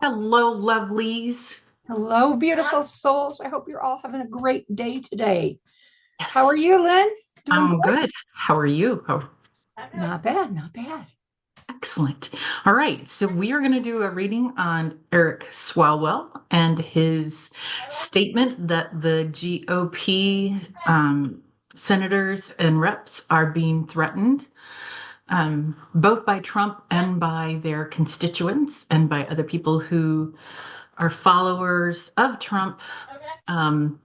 Hello, lovelies. Hello, beautiful souls. I hope you're all having a great day today. How are Yes, you, Lynn? Doing I'm good? good. How are you? Oh, Not bad, not bad. excellent. All right, so we are going to do a reading on Eric Swalwell and his statement that the GOP senators and reps are being threatened, both by Trump and by their constituents and by other people who are followers of Trump. Um,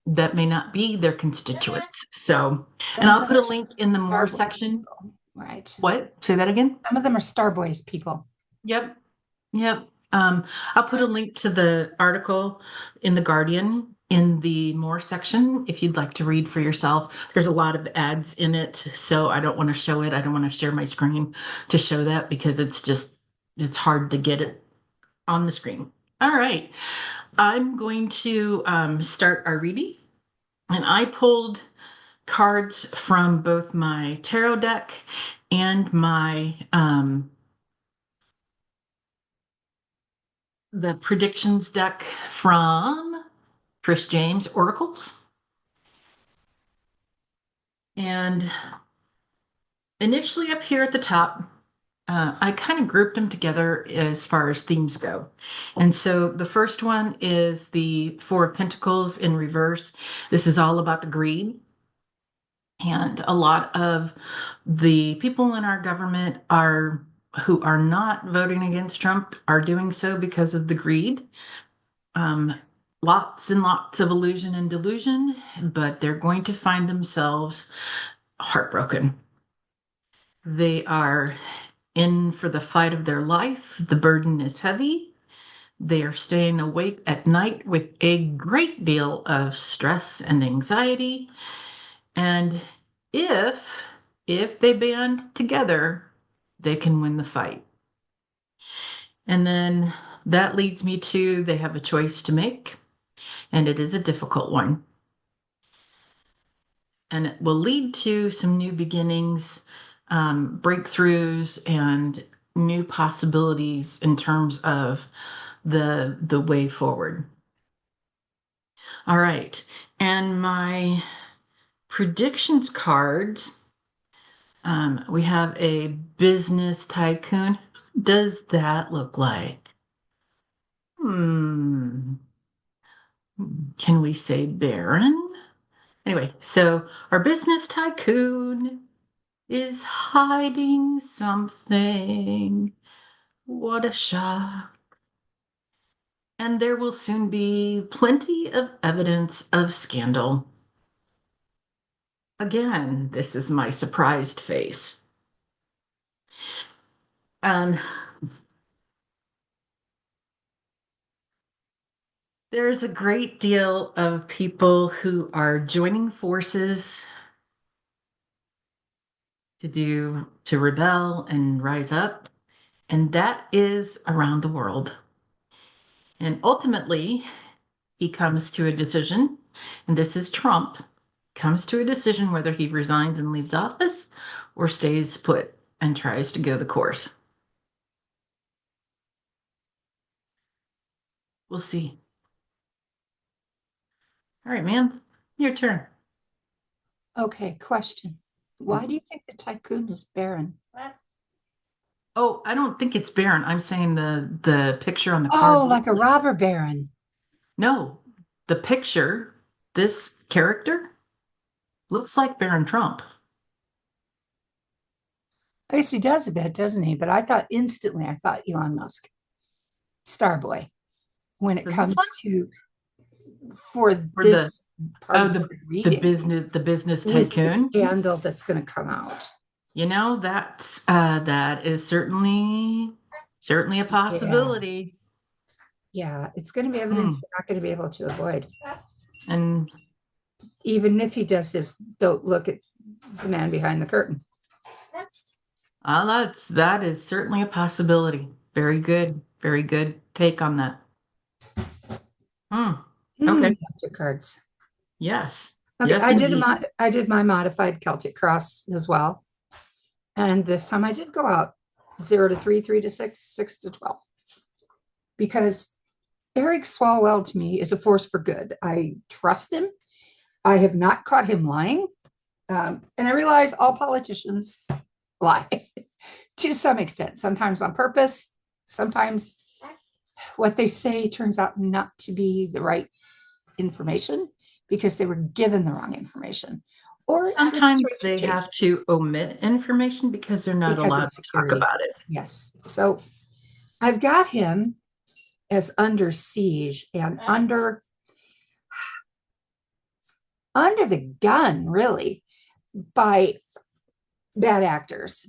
that may not be their constituents. So, and Some of I'll them put a are link in the more Star Boys section. people. Right. What? Say that again? Some of them are Star Boys people. Yep. Yep. I'll put a link to the article in The Guardian in the more section if you'd like to read for yourself. There's a lot of ads in it, so I don't want to show it. I don't want to share my screen to show that because it's hard to get it on the screen. All right. I'm going to start our reading, and I pulled cards from both my tarot deck and my the predictions deck from Chris James Oracles. And initially up here at the top, I kind of grouped them together as far as themes go. And so the first one is the Four of Pentacles in reverse. This is all about the greed. And a lot of the people in our government are who are not voting against Trump are doing so because of the greed. Um, Lots and lots of illusion and delusion, but they're going to find themselves heartbroken. They are in for the fight of their life. The burden is heavy. They are staying awake at night with a great deal of stress and anxiety. And if if they band together, they can win the fight. And then that leads me to they have a choice to make, and it is a difficult one. And it will lead to some new beginnings, breakthroughs, and new possibilities in terms of the way forward. All right. And my predictions cards, we have a business tycoon. Who does that look like? Hmm. Can we say Baron? Anyway, so our business tycoon is hiding something. What a shock. And there will soon be plenty of evidence of scandal. Again, this is my surprised face. Um, there's a great deal of people who are joining forces to rebel and rise up, and that is around the world. And ultimately, he comes to a decision, and this is Trump, comes to a decision whether he resigns and leaves office or stays put and tries to go the course. We'll see. All right, ma'am, your turn. Okay, question. Why do you think the tycoon is barren? Oh, I don't think it's Baron. I'm saying the picture on the Oh, card like looks a like robber baron. no, the picture, this character looks like Baron Trump. I guess he does a bit, doesn't he? But I thought Elon Musk, Starboy, when it For this one, comes to for or the this part oh of the the reading business with the tycoon. scandal that's going to come out. You know, that is certainly a Yeah. possibility. Yeah, it's going to be Hmm. evidence you're not going to be able to avoid. And Even if he does his don't look at the man behind the curtain. that is certainly a possibility. Very good take on that. Hmm. Okay. Celtic cards. Yes. Okay, Yes, indeed. I did my modified Celtic cross as well. And this time I did go out 0 to 3, 3 to 6, 6 to 12. because Eric Swalwell to me is a force for good. I trust him. I have not caught him lying. And I realize all politicians lie to some extent, sometimes on purpose, sometimes what they say turns out not to be the right information because they were given the wrong information. Or the Sometimes situation they have changes to omit information because they're not because of allowed to talk security. about it. Yes. So I've got him as under siege and under the gun, really, by bad actors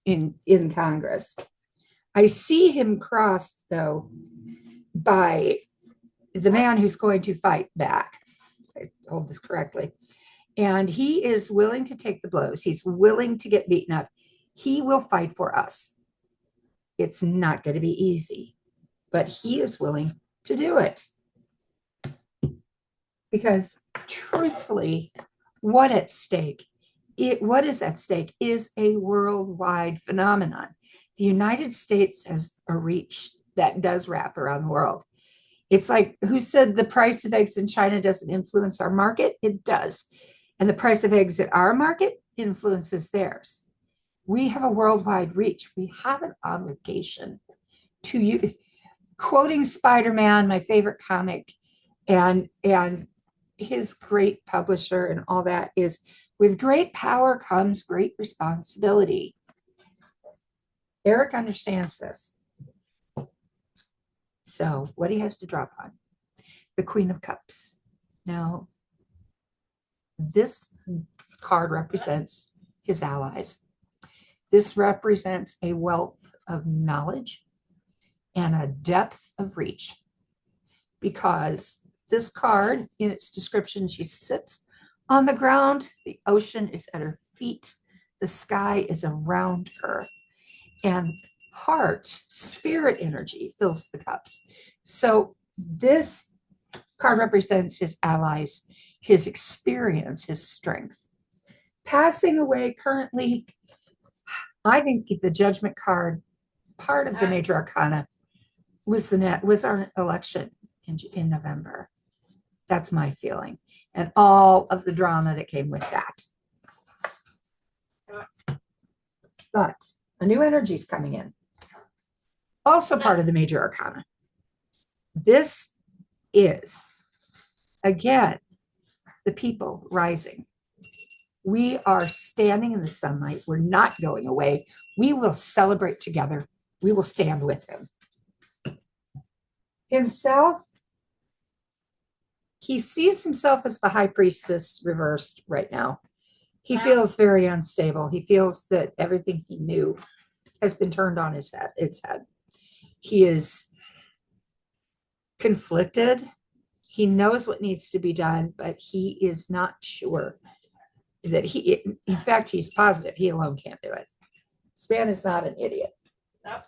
in Congress. I see him crossed, though, by the man who's going to fight back, if I hold this correctly. And he is willing to take the blows. He's willing to get beaten up. He will fight for us. It's not going to be easy, but he is willing to do it. Because truthfully, what is at stake is a worldwide phenomenon. The United States has a reach that does wrap around the world. It's like, who said the price of eggs in China doesn't influence our market? It does. And the price of eggs at our market influences theirs. We have a worldwide reach. We have an obligation to use, quoting Spider-Man, my favorite comic, and his great publisher and all that is, with great power comes great responsibility. Eric understands this. So what he has to drop on, the Queen of Cups. Now, this card represents his allies. This represents a wealth of knowledge and a depth of reach, because this card, in its description, she sits on the ground, the ocean is at her feet, the sky is around her, and heart, spirit energy fills the cups. So this card represents his allies, his experience, his strength. Passing away currently, I think the Judgment card, part of the major arcana, was our election in November. That's my feeling, and all of the drama that came with that. But a new energy is coming in. Also part of the major arcana. This is, again, the people rising. We are standing in the sunlight. We're not going away. We will celebrate together. We will stand with him. Himself, he sees himself as the high priestess reversed right now. He feels very unstable. He feels that everything he knew has been turned on its head. He is conflicted. He knows what needs to be done, but he is not sure that in fact, he's positive he alone can't do it. This man is not an idiot. Nope.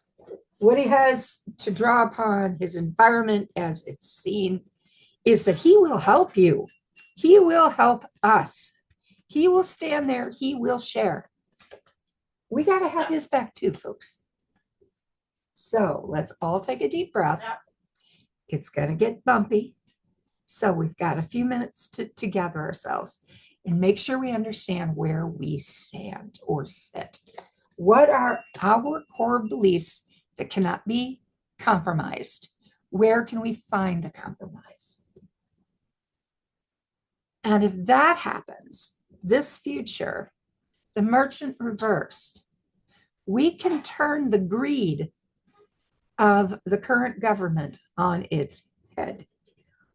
What he has to draw upon, his environment as it's seen, is that he will help you. He will help us. He will stand there. He will share. We got to have his back too, folks. So let's all take a deep breath. It's going to get bumpy. So we've got a few minutes to gather ourselves and make sure we understand where we stand or sit. What are our core beliefs that cannot be compromised? Where can we find the compromise? And if that happens, this future, the merchant reversed, we can turn the greed of the current government on its head.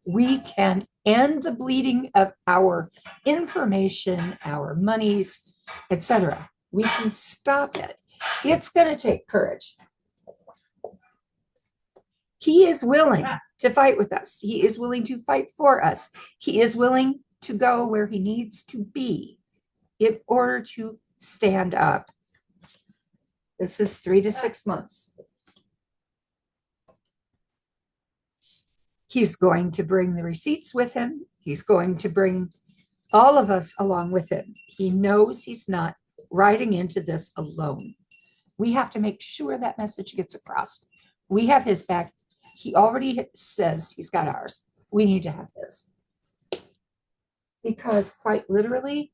We can end the bleeding of our information, our monies, etc. We can stop it. It's going to take courage. He is willing to fight with us. He is willing to fight for us. He is willing to go where he needs to be in order to stand up. This is 3 to 6 months. He's going to bring the receipts with him. He's going to bring all of us along with him. He knows he's not riding into this alone. We have to make sure that message gets across. We have his back. He already says he's got ours. We need to have his. Because quite literally,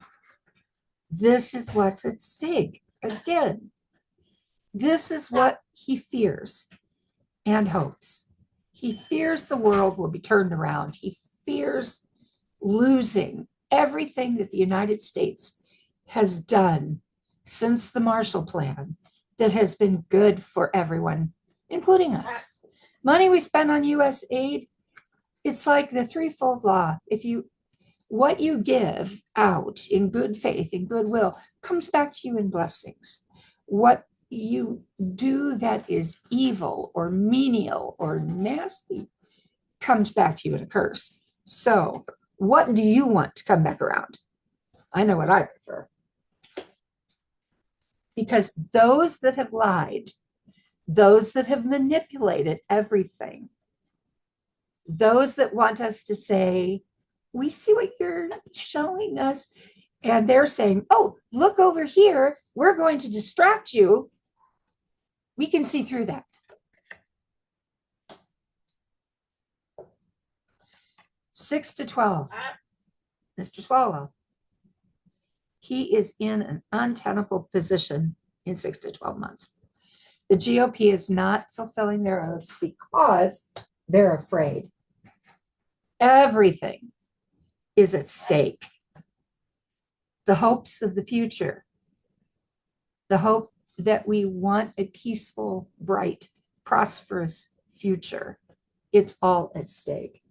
this is what's at stake. Again, this is what he fears and hopes. He fears the world will be turned around. He fears losing everything that the United States has done since the Marshall Plan that has been good for everyone, including us. Money we spend on US aid, it's like the threefold law. What you give out in good faith, in goodwill, comes back to you in blessings. What you do that is evil or menial or nasty comes back to you in a curse. So, what do you want to come back around? I know what I prefer. Because those that have lied, those that have manipulated everything, those that want us to say, we see what you're showing us, and they're saying, oh, look over here, we're going to distract you. We can see through that. Six to 12, Mr. Swalwell. He is in an untenable position in 6 to 12 months. The GOP is not fulfilling their oaths because they're afraid. Everything is at stake. The hopes of the future, the hope that we want a peaceful, bright, prosperous future, it's all at stake.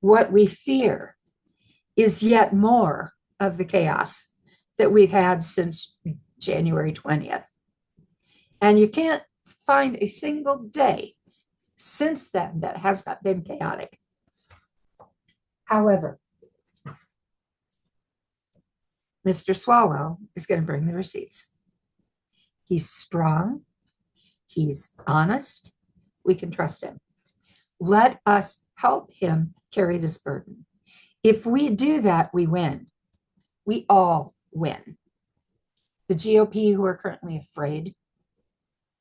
What we fear is yet more of the chaos that we've had since January 20th. And you can't find a single day since then that has not been chaotic. However, Mr. Swalwell is going to bring the receipts. He's strong. He's honest. We can trust him. Let us help him carry this burden. If we do that, we win. We all win. The GOP, who are currently afraid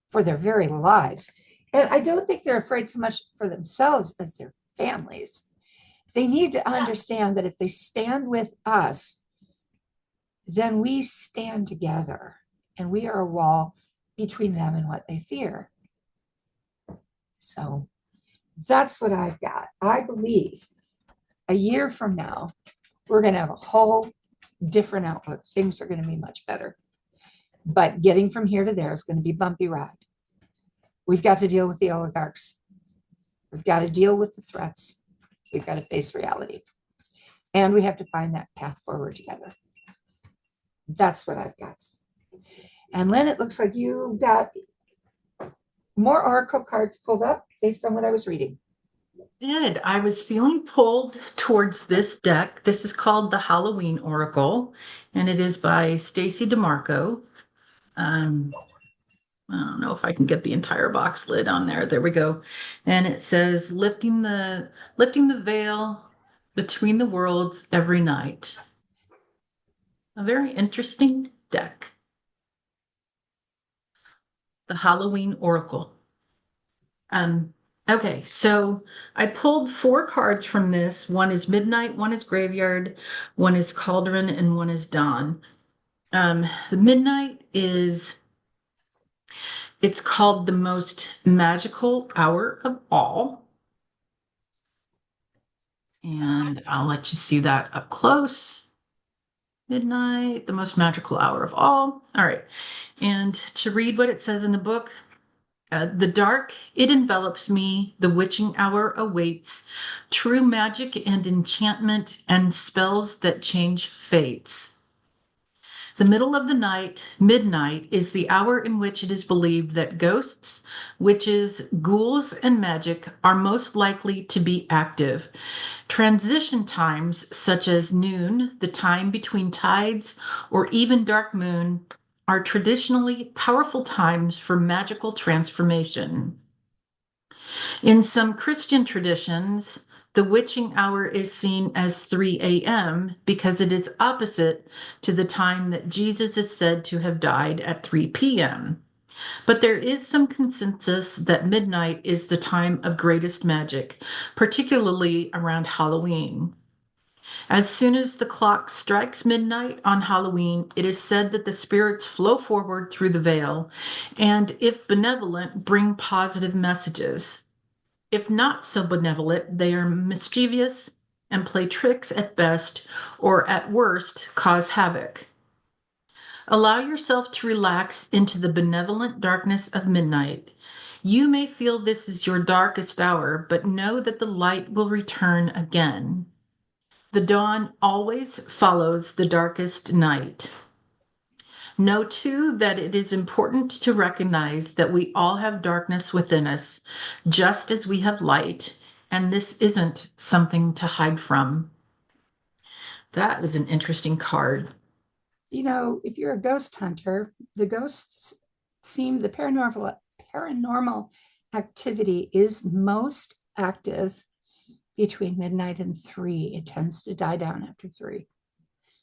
for their very lives, and I don't think they're afraid so much for themselves as their families. They need to understand that if they stand with us, then we stand together and we are a wall between them and what they fear. So that's what I've got. I believe a year from now, we're going to have a whole different outlook. Things are going to be much better. But getting from here to there is going to be a bumpy ride. We've got to deal with the oligarchs. We've got to deal with the threats. We've got to face reality. And we have to find that path forward together. That's what I've got. And Lynn, it looks like you got more oracle cards pulled up based on what I was reading. Did. I was feeling pulled towards this deck. This is called the Halloween Oracle, and it is by Stacy DeMarco. I don't know if I can get the entire box lid on there. There we go. And it says lifting the veil between the worlds every night. A very interesting deck. The Halloween Oracle. Okay, so I pulled 4 cards from this. One is Midnight, one is Graveyard, one is Cauldron, and one is Dawn. The Midnight it's called the most magical hour of all. And I'll let you see that up close. Midnight, the most magical hour of all. All right. And to read what it says in the book, the dark, it envelops me. The witching hour awaits. True magic and enchantment and spells that change fates. The middle of the night, midnight, is the hour in which it is believed that ghosts, witches, ghouls, and magic are most likely to be active. Transition times, such as noon, the time between tides, or even dark moon, are traditionally powerful times for magical transformation. In some Christian traditions, the witching hour is seen as 3 a.m. because it is opposite to the time that Jesus is said to have died at 3 p.m. But there is some consensus that midnight is the time of greatest magic, particularly around Halloween. As soon as the clock strikes midnight on Halloween, it is said that the spirits flow forward through the veil and, if benevolent, bring positive messages. If not so benevolent, they are mischievous and play tricks at best, or at worst, cause havoc. Allow yourself to relax into the benevolent darkness of midnight. You may feel this is your darkest hour, but know that the light will return again. The dawn always follows the darkest night. Know too that it is important to recognize that we all have darkness within us, just as we have light, and this isn't something to hide from. That is an interesting card. If you're a ghost hunter, the ghosts seem the paranormal activity is most active between midnight and 3. It tends to die down after 3.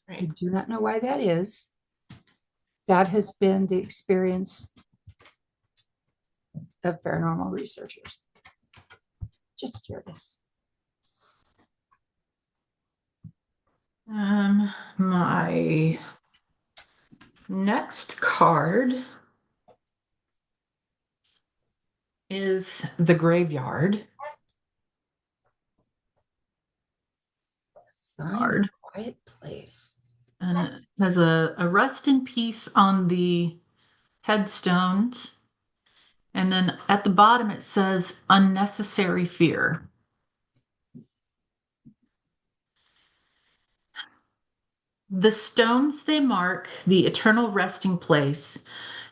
I Right. do not know why that is. That has been the experience of paranormal researchers. Just curious. My next card is the graveyard Find card. a quiet place. And it has a rest in peace on the headstones. And then at the bottom it says unnecessary fear. The stones they mark the eternal resting place,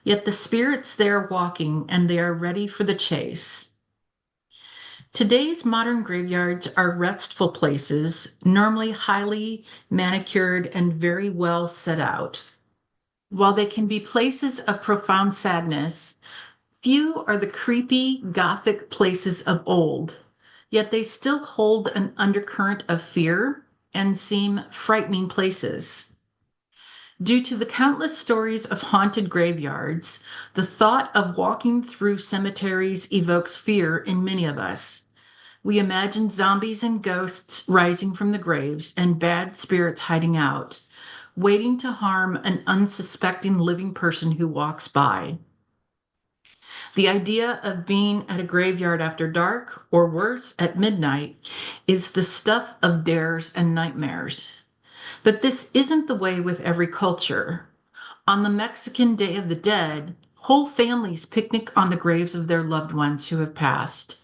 yet the spirits there walking and they are ready for the chase. Today's modern graveyards are restful places, normally highly manicured and very well set out. While they can be places of profound sadness, few are the creepy Gothic places of old, yet they still hold an undercurrent of fear and seem frightening places. Due to the countless stories of haunted graveyards, the thought of walking through cemeteries evokes fear in many of us. We imagine zombies and ghosts rising from the graves and bad spirits hiding out, waiting to harm an unsuspecting living person who walks by. The idea of being at a graveyard after dark, or worse, at midnight, is the stuff of dares and nightmares. But this isn't the way with every culture. On the Mexican Day of the Dead, whole families picnic on the graves of their loved ones who have passed.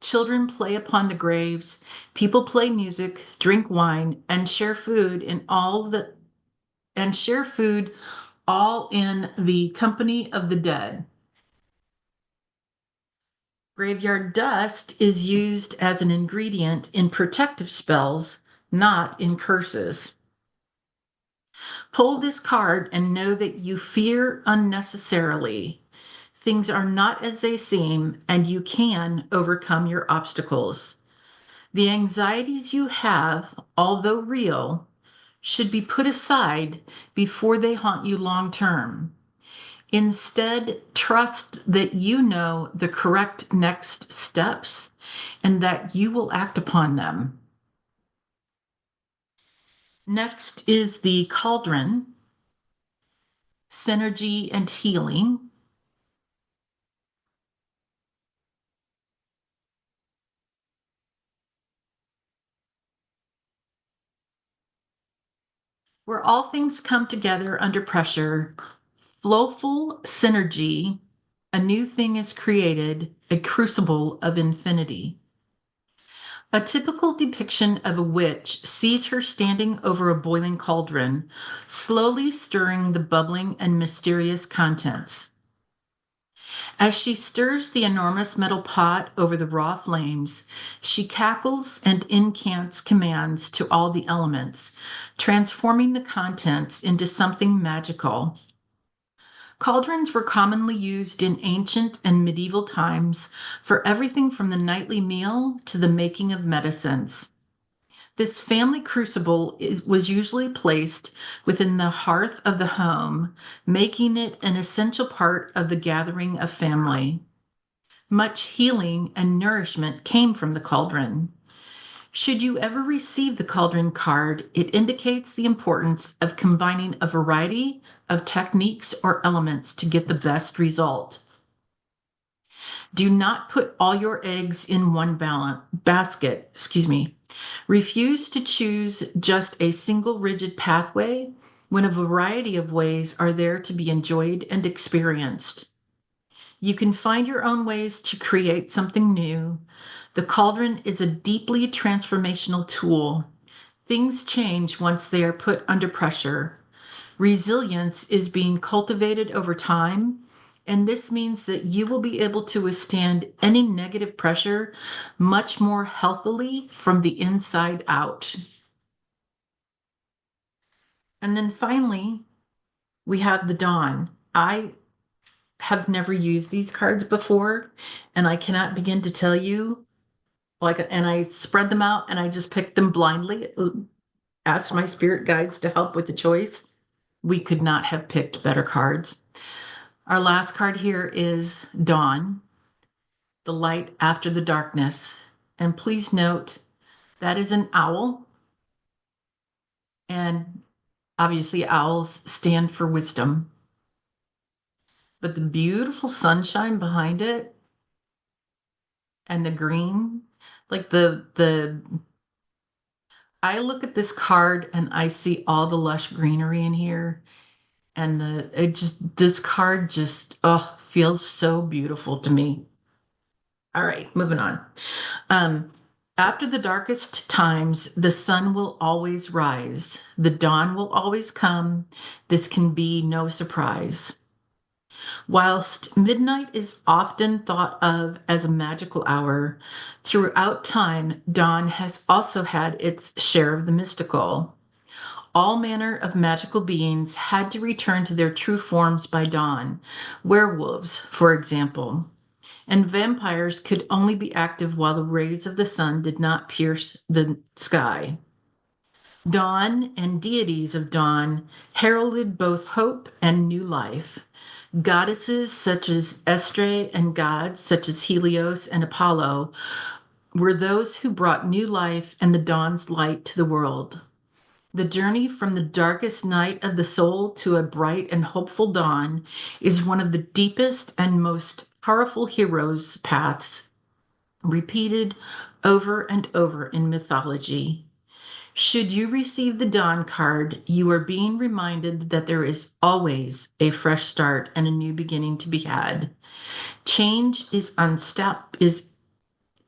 Children play upon the graves, people play music, drink wine, and share food all in the company of the dead. Graveyard dust is used as an ingredient in protective spells, not in curses. Pull this card and know that you fear unnecessarily. Things are not as they seem, and you can overcome your obstacles. The anxieties you have, although real, should be put aside before they haunt you long term. Instead, trust that you know the correct next steps and that you will act upon them. Next is the cauldron, synergy and healing. Where all things come together under pressure, flowful synergy, a new thing is created, a crucible of infinity. A typical depiction of a witch sees her standing over a boiling cauldron, slowly stirring the bubbling and mysterious contents. As she stirs the enormous metal pot over the raw flames, she cackles and incants commands to all the elements, transforming the contents into something magical. Cauldrons were commonly used in ancient and medieval times for everything from the nightly meal to the making of medicines. This family crucible was usually placed within the hearth of the home, making it an essential part of the gathering of family. Much healing and nourishment came from the cauldron. Should you ever receive the cauldron card, it indicates the importance of combining a variety of techniques or elements to get the best result. Do not put all your eggs in one basket, Refuse to choose just a single rigid pathway when a variety of ways are there to be enjoyed and experienced. You can find your own ways to create something new. The cauldron is a deeply transformational tool. Things change once they are put under pressure. Resilience is being cultivated over time, and this means that you will be able to withstand any negative pressure much more healthily from the inside out. And then finally, we have the dawn. I have never used these cards before, and I cannot begin to tell you, like, and I spread them out and I just picked them blindly, asked my spirit guides to help with the choice. We could not have picked better cards. Our last card here is Dawn, the light after the darkness. And please note that is an owl. And obviously, owls stand for wisdom. But the beautiful sunshine behind it and the green, like I look at this card and I see all the lush greenery in here. And this card just, oh, feels so beautiful to me. All right, moving on. Um, After the darkest times, the sun will always rise. The dawn will always come. This can be no surprise. Whilst midnight is often thought of as a magical hour, throughout time, dawn has also had its share of the mystical. All manner of magical beings had to return to their true forms by dawn. Werewolves, for example, and vampires could only be active while the rays of the sun did not pierce the sky. Dawn and deities of dawn heralded both hope and new life. Goddesses such as Estre and gods such as Helios and Apollo were those who brought new life and the dawn's light to the world. The journey from the darkest night of the soul to a bright and hopeful dawn is one of the deepest and most powerful heroes' paths, repeated over and over in mythology. Should you receive the Dawn card, you are being reminded that there is always a fresh start and a new beginning to be had. Change is unstop is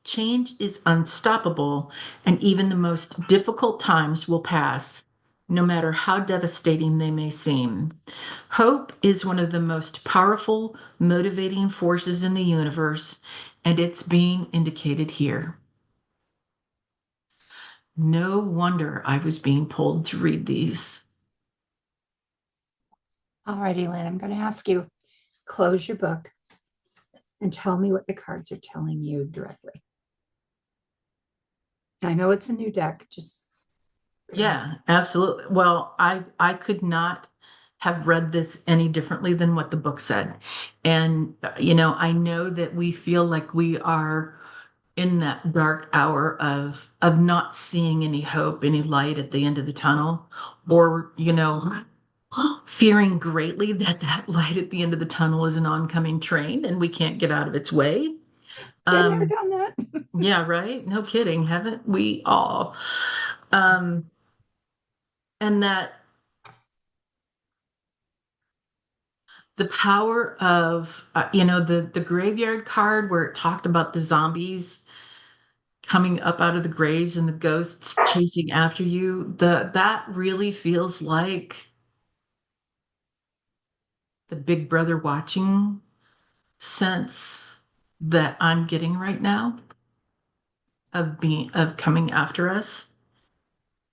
Change is unstoppable, and even the most difficult times will pass, no matter how devastating they may seem. Hope is one of the most powerful, motivating forces in the universe, and it's being indicated here. No wonder I was being pulled to read these. All righty, Lynn, I'm going to ask you, close your book and tell me what the cards are telling you directly. I know it's a new deck, just Yeah, absolutely. Well, I could not have read this any differently than what the book said. And I know that we feel like we are in that dark hour of not seeing any hope, any light at the end of the tunnel, or fearing greatly that that light at the end of the tunnel is an oncoming train and we can't get out of its way. been there, Um, done that. yeah, right. No kidding, haven't we all? Um, and that the power of the graveyard card where it talked about the zombies coming up out of the graves and the ghosts chasing after you, that really feels like the big brother watching sense that I'm getting right now of coming after us.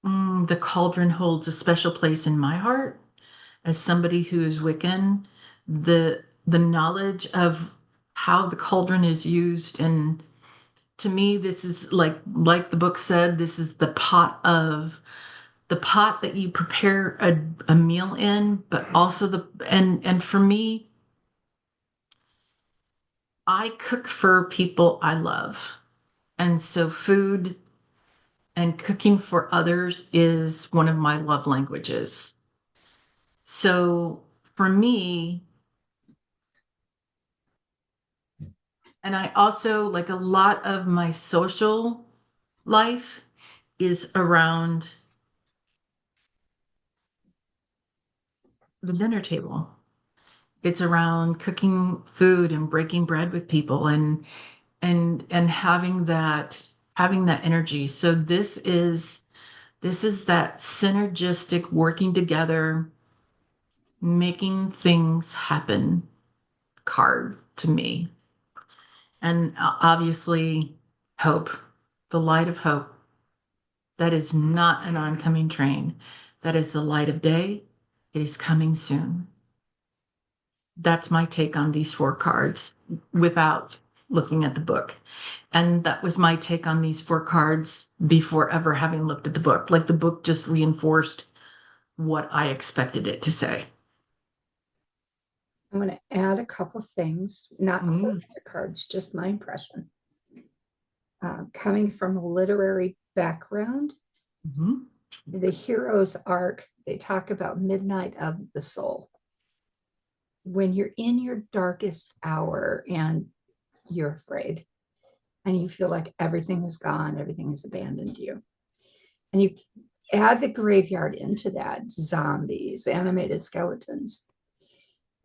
The cauldron holds a special place in my heart as somebody who is Wiccan. The knowledge of how the cauldron is used and to me, this is like the book said, this is the pot that you prepare a meal in, but also and for me, I cook for people I love. And so food and cooking for others is one of my love languages. So for me, and I also like a lot of my social life is around the dinner table. It's around cooking food and breaking bread with people and having that energy. So this is that synergistic working together, making things happen card to me. And obviously, hope, the light of hope. That is not an oncoming train. That is the light of day. It is coming soon. That's my take on these four cards without looking at the book. And that was my take on these four cards before ever having looked at the book. Like the book just reinforced what I expected it to say. I'm going to add a couple things, not Mm, quoting the cards, just my impression. Coming from a literary background, mhm. the hero's arc, they talk about midnight of the soul. When you're in your darkest hour and you're afraid and you feel like everything is gone, everything has abandoned you. And you add the graveyard into that, zombies, animated skeletons.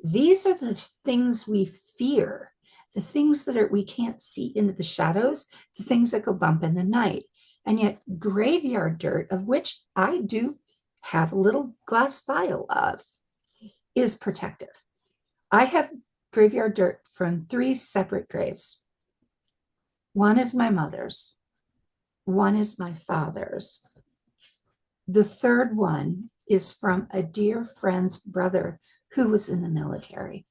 These are the things we fear, the things that we can't see into the shadows, the things that go bump in the night. And yet, graveyard dirt, of which I do have a little glass vial of, is protective. I have graveyard dirt from 3 separate graves. One is my mother's, one is my father's. The third one is from a dear friend's brother who was in the military.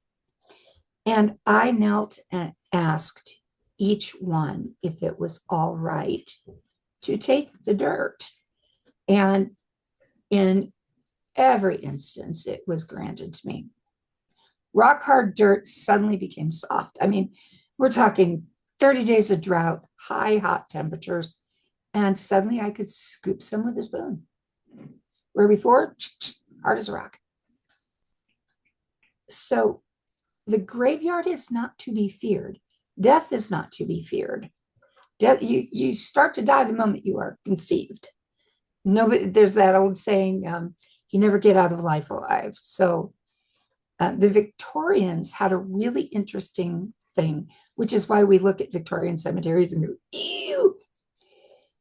And I knelt and asked each one if it was all right to take the dirt. And in every instance, it was granted to me. Rock hard dirt suddenly became soft. I mean, we're talking 30 days of drought, high hot temperatures, and suddenly I could scoop some with a spoon. Where before, hard as a rock. So the graveyard is not to be feared. Death is not to be feared. Death, you start to die the moment you are conceived. Nobody, there's that old saying, you never get out of life alive. So the Victorians had a really interesting thing, which is why we look at Victorian cemeteries and go, ew.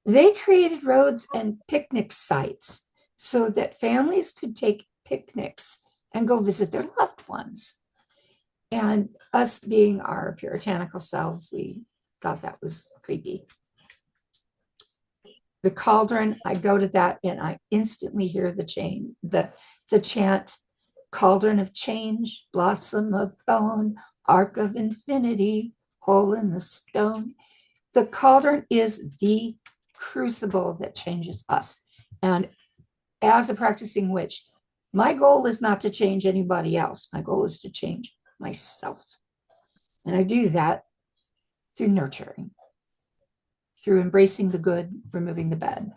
They created roads and picnic sites so that families could take picnics and go visit their loved ones. And us being our puritanical selves, we thought that was creepy. The cauldron, I go to that and I instantly hear the chant, cauldron of change, blossom of bone, arc of infinity, hole in the stone. The cauldron is the crucible that changes us. And as a practicing witch, my goal is not to change anybody else. My goal is to change myself. And I do that through nurturing, through embracing the good, removing the bad.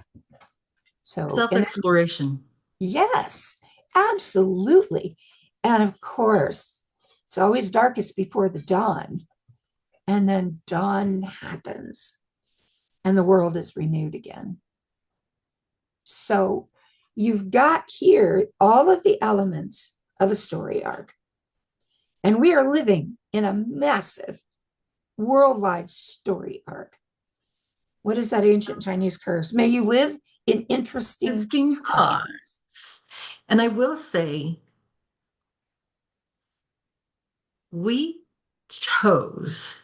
So, and Self-exploration. yes, absolutely. And of course, it's always darkest before the dawn. And then dawn happens and the world is renewed again. So you've got here all of the elements of a story arc. And we are living in a massive worldwide story arc. What is that ancient Chinese curse? May you live in interesting Interesting times. thoughts. And I will say, we chose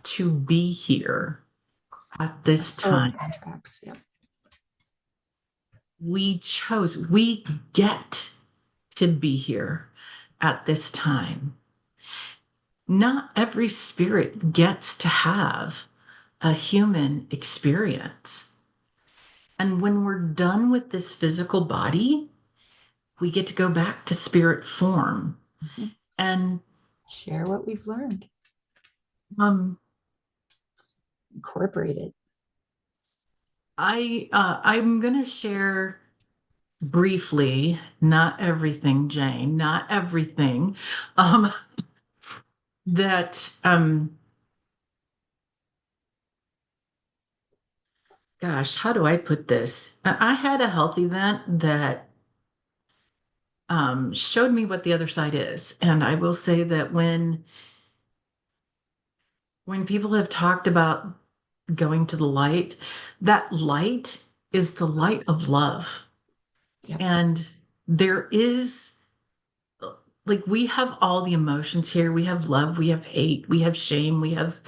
to be here at Our this soul time. contracts. Yeah. We get to be here at this time. Not every spirit gets to have a human experience. And when we're done with this physical body, we get to go back to spirit form. Mhm. And Share what we've learned, um, incorporate it. I'm going to share briefly, not everything, Jane, not everything, um, that gosh, how do I put this? I had a health event that showed me what the other side is. And I will say that when people have talked about going to the light, that light is the light of love. Yep. And there is like we have all the emotions here. We have love, we have hate, we have shame, we have,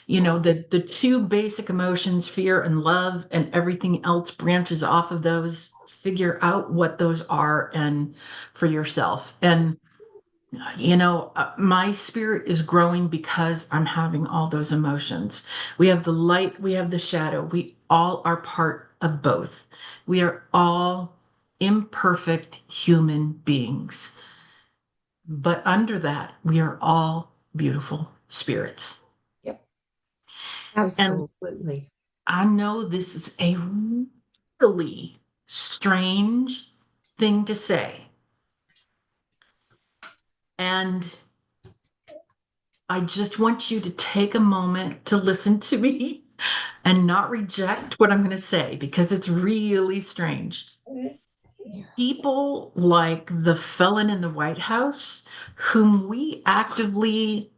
the two basic emotions, fear and love, and everything else branches off of those. Figure out what those are and for yourself. And my spirit is growing because I'm having all those emotions. We have the light, we have the shadow. We all are part of both. We are all imperfect human beings. But under that, we are all beautiful spirits. Yep. And Absolutely. I know this is a really strange thing to say. And I just want you to take a moment to listen to me and not reject what I'm going to say because it's really strange. People like the felon in the White House, whom we actively,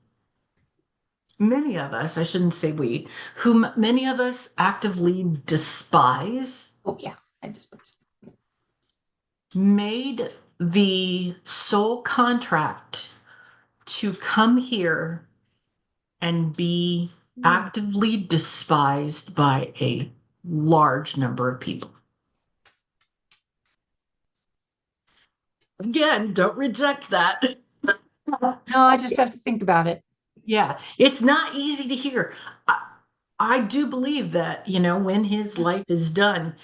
many of us, I shouldn't say we, whom many of us actively despise, Oh yeah, I despise. made the sole contract to come here and be actively despised by a large number of people. Again, don't reject that. No, I just have to think about it. Yeah, it's not easy to hear. I, I do believe that, when his life is done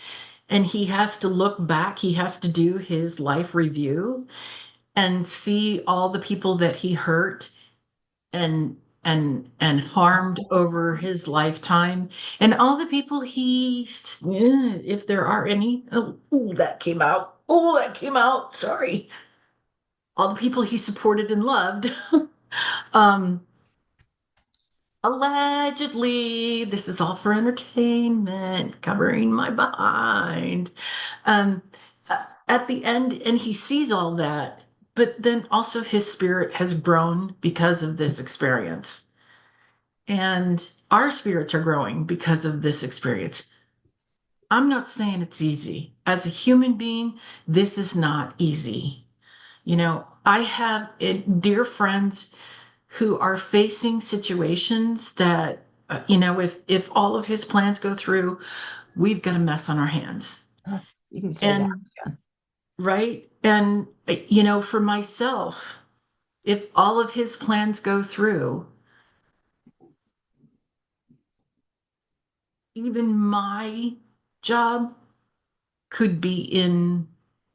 and he has to look back, he has to do his life review and see all the people that he hurt and harmed over his lifetime and all the people if there are any, that came out, sorry, all the people he supported and loved. um Allegedly, this is all for entertainment, covering my behind. Um, at the end, and he sees all that, but then also his spirit has grown because of this experience. And our spirits are growing because of this experience. I'm not saying it's easy. As a human being, this is not easy. I have dear friends who are facing situations that, if all of his plans go through, we've got a mess on our hands. You can say that. And Yeah. right. And, for myself, if all of his plans go through, even my job could be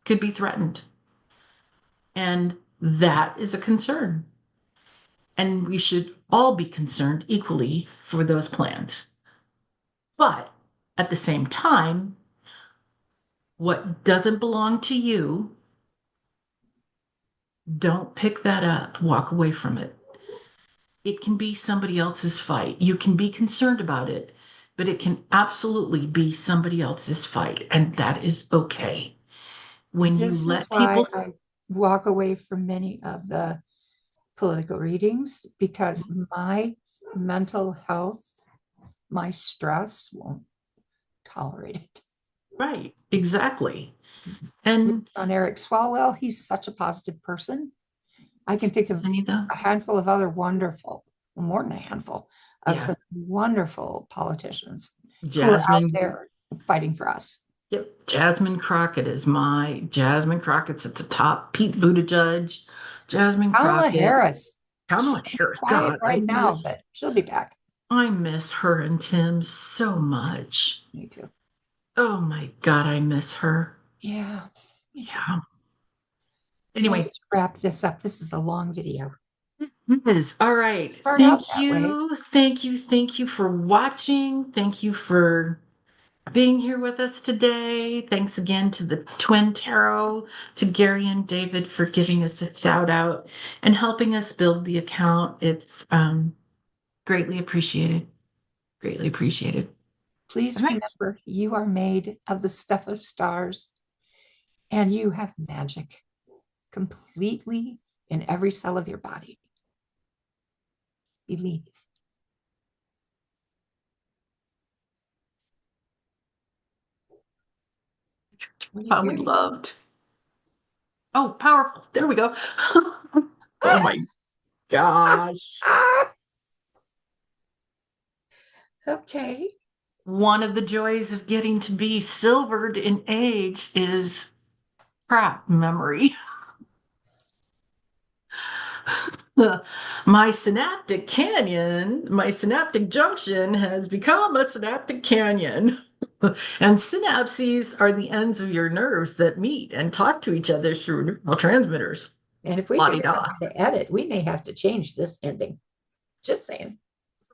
could be threatened. And that is a concern. And we should all be concerned equally for those plans. But at the same time, what doesn't belong to you, don't pick that up, walk away from it. It can be somebody else's fight. You can be concerned about it, but it can absolutely be somebody else's fight, and that is okay. When you This is let why people, I walk away from many of the political readings because my mental health, my stress won't tolerate it. right, exactly. And On Eric Swalwell, he's such a positive person. I can think of isn't he though? a handful of other wonderful, more than a handful of Yeah. some wonderful politicians who are out Jasmine, there fighting for us. yep. Jasmine Crockett's at the top. Pete Buttigieg, Jasmine Kamala Crockett, Harris, she Kamala may be Harris. quiet God, I right now, miss but she'll be back. I miss her and Tim so much. Me too. Oh my God, I miss her. Yeah, me too. Yeah. We need Anyway, to wrap this up. This is a long video. yes. All right. Start out Thank that way. you. Thank you. Thank you for watching. Thank you for being here with us today. Thanks again to the Twin Tarot, to Gary and David for giving us a shout out and helping us build the account. It's greatly appreciated. Greatly appreciated. All Please right. remember, you are made of the stuff of stars and you have magic completely in every cell of your body. Believe. When you Probably ready. loved. Oh, powerful. There we go. Oh my gosh. Ah, okay. One of the joys of getting to be silvered in age is crap memory. My synaptic canyon, my synaptic junction has become a synaptic canyon. And synapses are the ends of your nerves that meet and talk to each other through neurotransmitters. And if we La di figure out da. how to edit, we may have to change this ending. Just saying.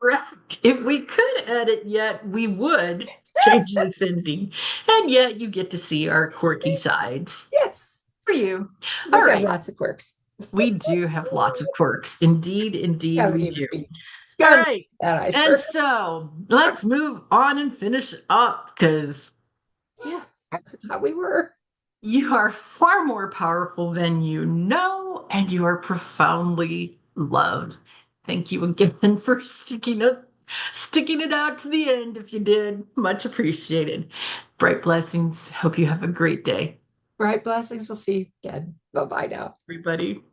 Correct. If we could edit yet, we would change this ending. And yet you get to see our quirky sides Yes. for you. All We have right. lots of quirks. We do have lots of quirks. Indeed, We indeed, haven't we even do. All begun right. that And iceberg. so let's move on and finish up because Yeah, how we were. you are far more powerful than you know, and you are profoundly loved. Thank you again for sticking it out to the end if you did. Much appreciated. Bright blessings. Hope you have a great day, Bright blessings. We'll see you again. Bye bye now. everybody.